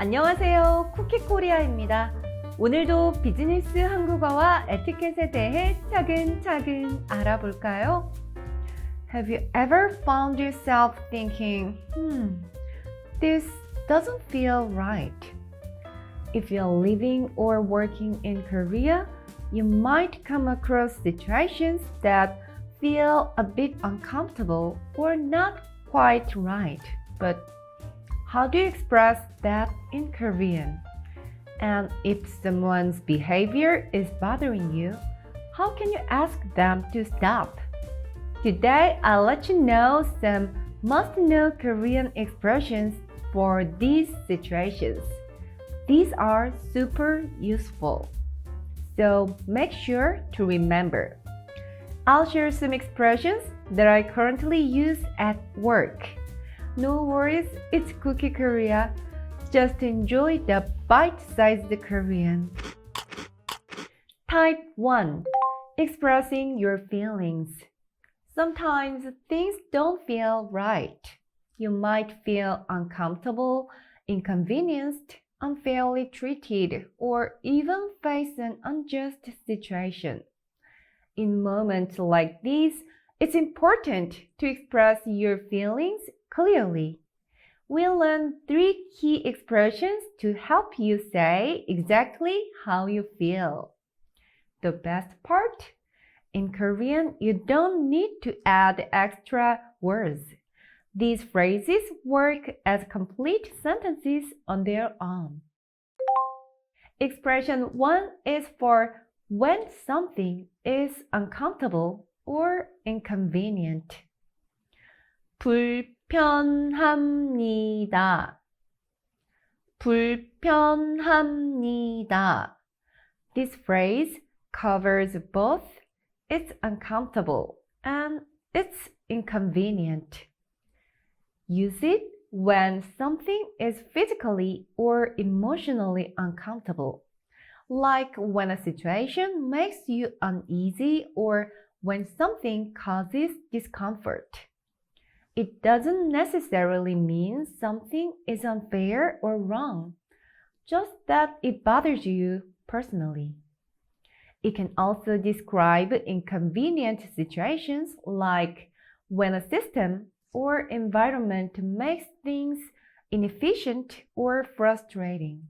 안녕하세요. 쿠키코리아입니다. 오늘도 비즈니스 한국어와 에티켓에 대해 차근차근 알아볼까요? Have you ever found yourself thinking, this doesn't feel right? If you're living or working in Korea, you might come across situations that feel a bit uncomfortable or not quite right. But how do you express that in Korean? And if someone's behavior is bothering you, how can you ask them to stop? Today, I'll let you know some must-know Korean expressions for these situations. These are super useful, so make sure to remember. I'll share some expressions that I currently use at work. No worries, it's Cookie Korea. Just enjoy the bite-sized Korean. Type 1. Expressing your feelings. Sometimes things don't feel right. You might feel uncomfortable, inconvenienced, unfairly treated, or even face an unjust situation. In moments like these, it's important to express your feelings clearly. We'll learn 3 key expressions to help you say exactly how you feel. The best part? In Korean, you don't need to add extra words. These phrases work as complete sentences on their own. Expression 1 is for when something is uncomfortable or inconvenient. 불편합니다. 불편합니다. This phrase covers both it's uncomfortable and it's inconvenient. Use it when something is physically or emotionally uncomfortable, like when a situation makes you uneasy or when something causes discomfort. It doesn't necessarily mean something is unfair or wrong, just that it bothers you personally. It can also describe inconvenient situations like when a system or environment makes things inefficient or frustrating.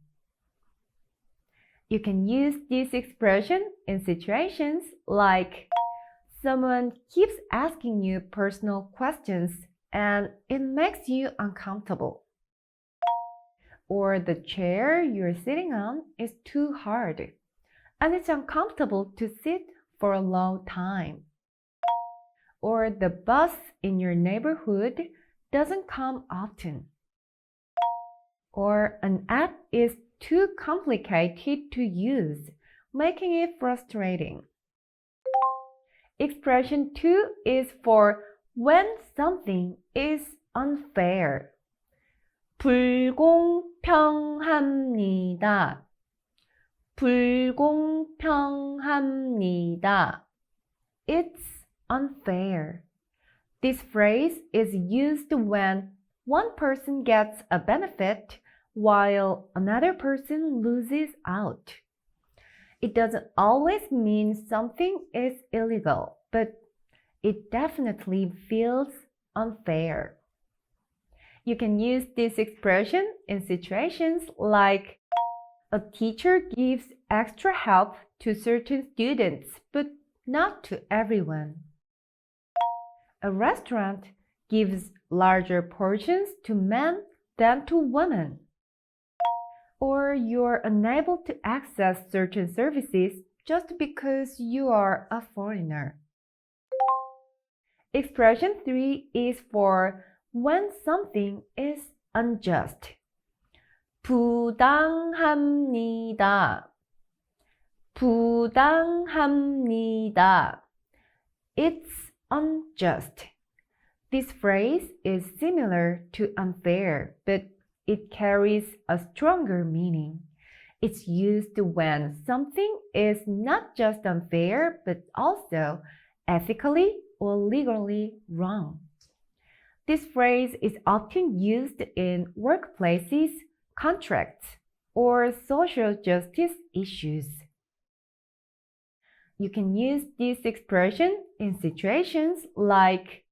You can use this expression in situations like someone keeps asking you personal questions and it makes you uncomfortable. Or the chair you're sitting on is too hard and it's uncomfortable to sit for a long time. Or the bus in your neighborhood doesn't come often. Or an app is too complicated to use, making it frustrating. Expression 2 is for when something is unfair. 불공평합니다. 불공평합니다. It's unfair. This phrase is used when one person gets a benefit while another person loses out. It doesn't always mean something is illegal, but it definitely feels unfair. You can use this expression in situations like a teacher gives extra help to certain students, but not to everyone. A restaurant gives larger portions to men than to women. Or you're unable to access certain services just because you are a foreigner. Expression 3 is for when something is unjust. 부당합니다. 부당합니다. It's unjust. This phrase is similar to unfair, but it carries a stronger meaning. It's used when something is not just unfair, but also ethically or legally wrong. This phrase is often used in workplaces contracts, or social justice issues. You can use this expression in situations like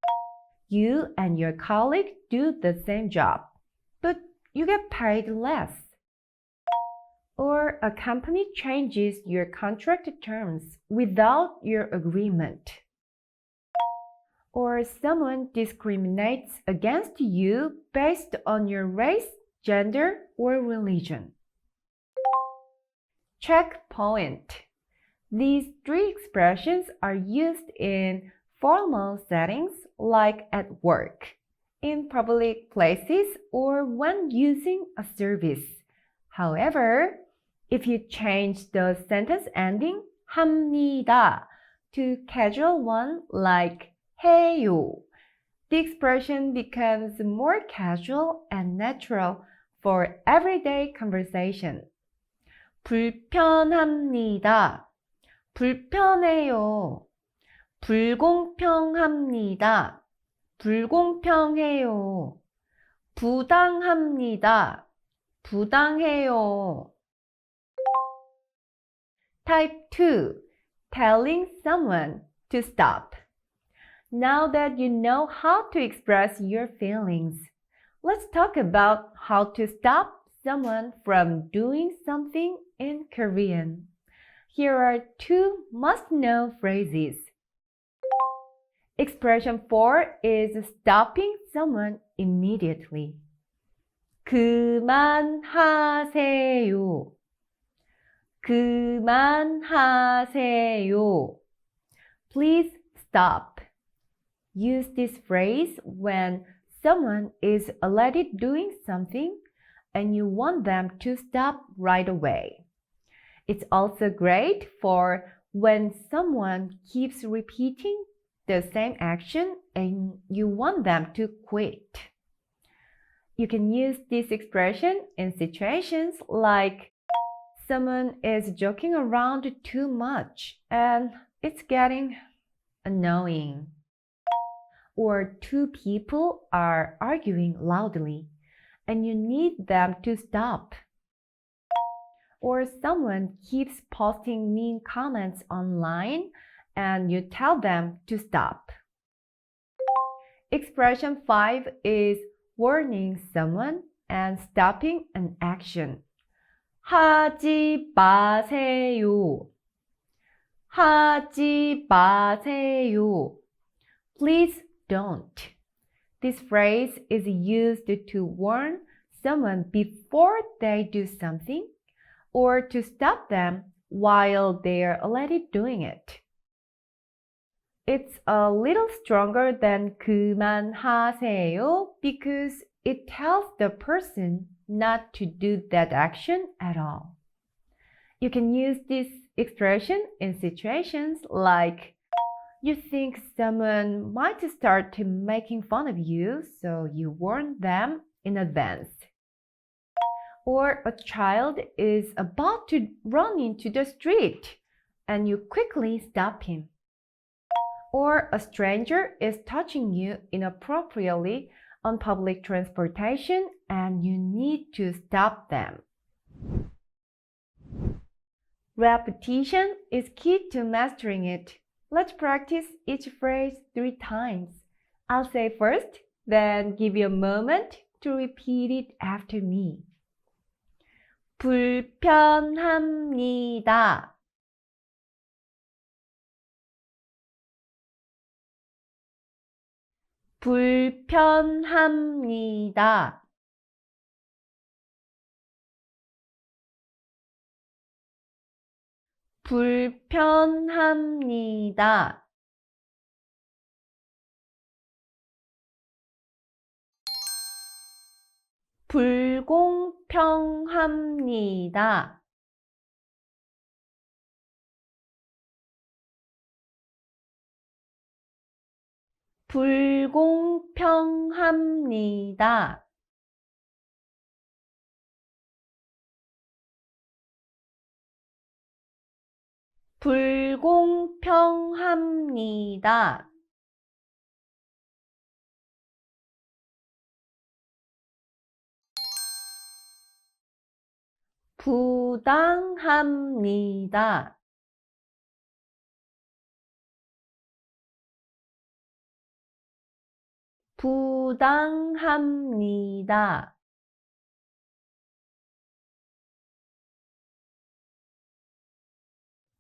you and your colleague do the same job, but you get paid less. Or a company changes your contract terms without your agreement. Or someone discriminates against you based on your race, gender, or religion. Checkpoint. These three expressions are used in formal settings like at work, in public places, or when using a service. However, if you change the sentence ending 합니다 to casual one like 해요, the expression becomes more casual and natural for everyday conversation. 불편합니다. 불편해요. 불공평합니다. 불공평해요. 부당합니다. 부당해요. Type 2. Telling someone to stop. Now that you know how to express your feelings, let's talk about how to stop someone from doing something in Korean. Here are two must-know phrases. Expression 4 is stopping someone immediately. 그만하세요. 그만하세요. Please stop. Use this phrase when someone is already doing something and you want them to stop right away. It's also great for when someone keeps repeating the same action and you want them to quit. You can use this expression in situations like someone is joking around too much and it's getting annoying. Or two people are arguing loudly and you need them to stop. Or someone keeps posting mean comments online and you tell them to stop. Expression 5 is warning someone and stopping an action. 하지 마세요. 하지 마세요. Please don't. This phrase is used to warn someone before they do something or to stop them while they're already doing it. It's a little stronger than 그만하세요 because it tells the person not to do that action at all. You can use this expression in situations like you think someone might start making fun of you, so you warn them in advance. Or a child is about to run into the street and you quickly stop him. Or a stranger is touching you inappropriately on public transportation and you need to stop them. Repetition is key to mastering it. Let's practice each phrase 3 times. I'll say first, then give you a moment to repeat it after me. 불편합니다. 불편합니다. 불편합니다. 불공평합니다. 불공평합니다. 불공평합니다. 부당합니다. 부당합니다.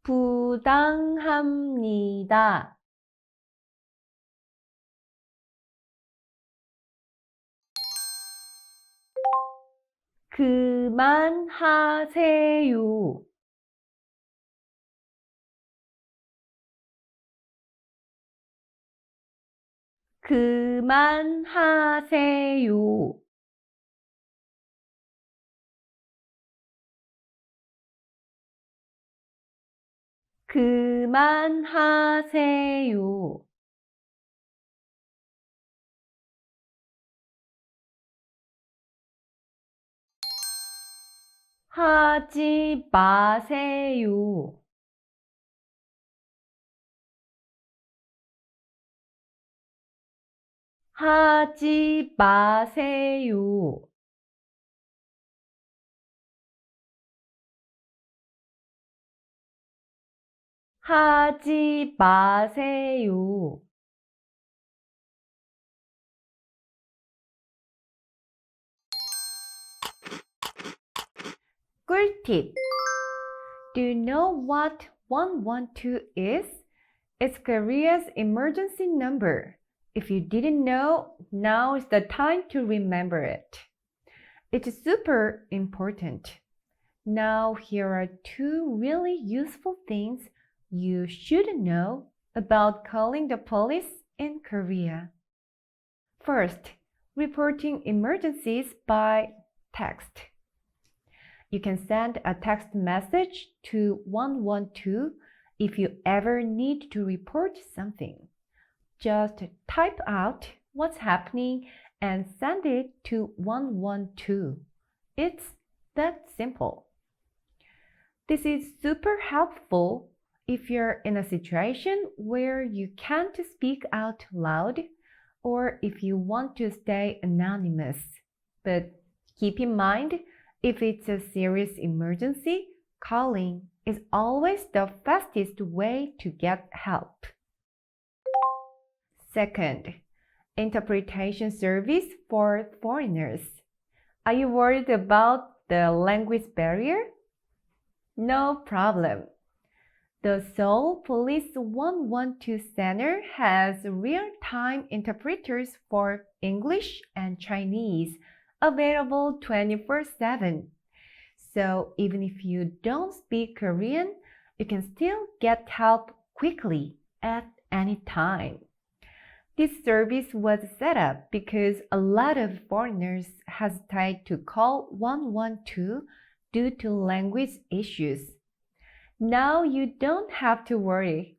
부당합니다. 그만하세요. 그만하세요. 그만하세요. 하지 마세요. 하지 마세요. 하지 마세요. 꿀팁. Do you know what 112 is? It's Korea's emergency number. If you didn't know, now is the time to remember it. It's super important. Now here are two really useful things you should know about calling the police in Korea. First, reporting emergencies by text. You can send a text message to 112 if you ever need to report something. Just type out what's happening and send it to 112. It's that simple. This is super helpful if you're in a situation where you can't speak out loud or if you want to stay anonymous. But keep in mind, if it's a serious emergency, calling is always the fastest way to get help. Second, interpretation service for foreigners. Are you worried about the language barrier? No problem. The Seoul Police 112 Center has real-time interpreters for English and Chinese available 24/7. So even if you don't speak Korean, you can still get help quickly at any time. This service was set up because a lot of foreigners hesitate to call 112 due to language issues. Now you don't have to worry.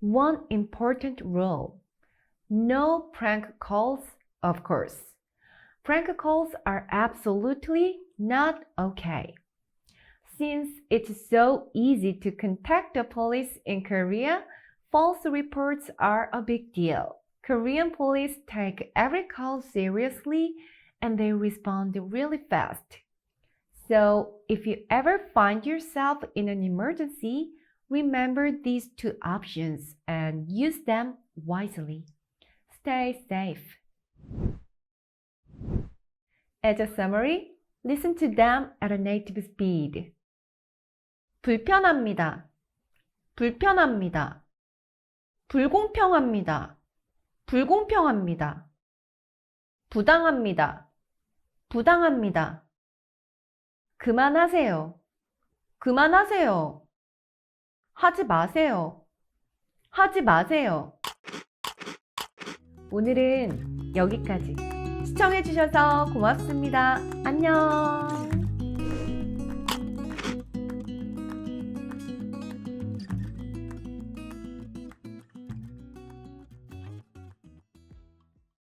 One important rule: no prank calls, of course. Prank calls are absolutely not okay. Since it's so easy to contact the police in Korea, false reports are a big deal. Korean police take every call seriously and they respond really fast. So if you ever find yourself in an emergency, remember these two options and use them wisely. Stay safe. As a summary, listen to them at a native speed. 불편합니다. 불편합니다. 불공평합니다. 불공평합니다. 부당합니다. 부당합니다. 그만하세요. 그만하세요. 하지 마세요. 하지 마세요. 오늘은 여기까지. 시청해주셔서 고맙습니다. 안녕.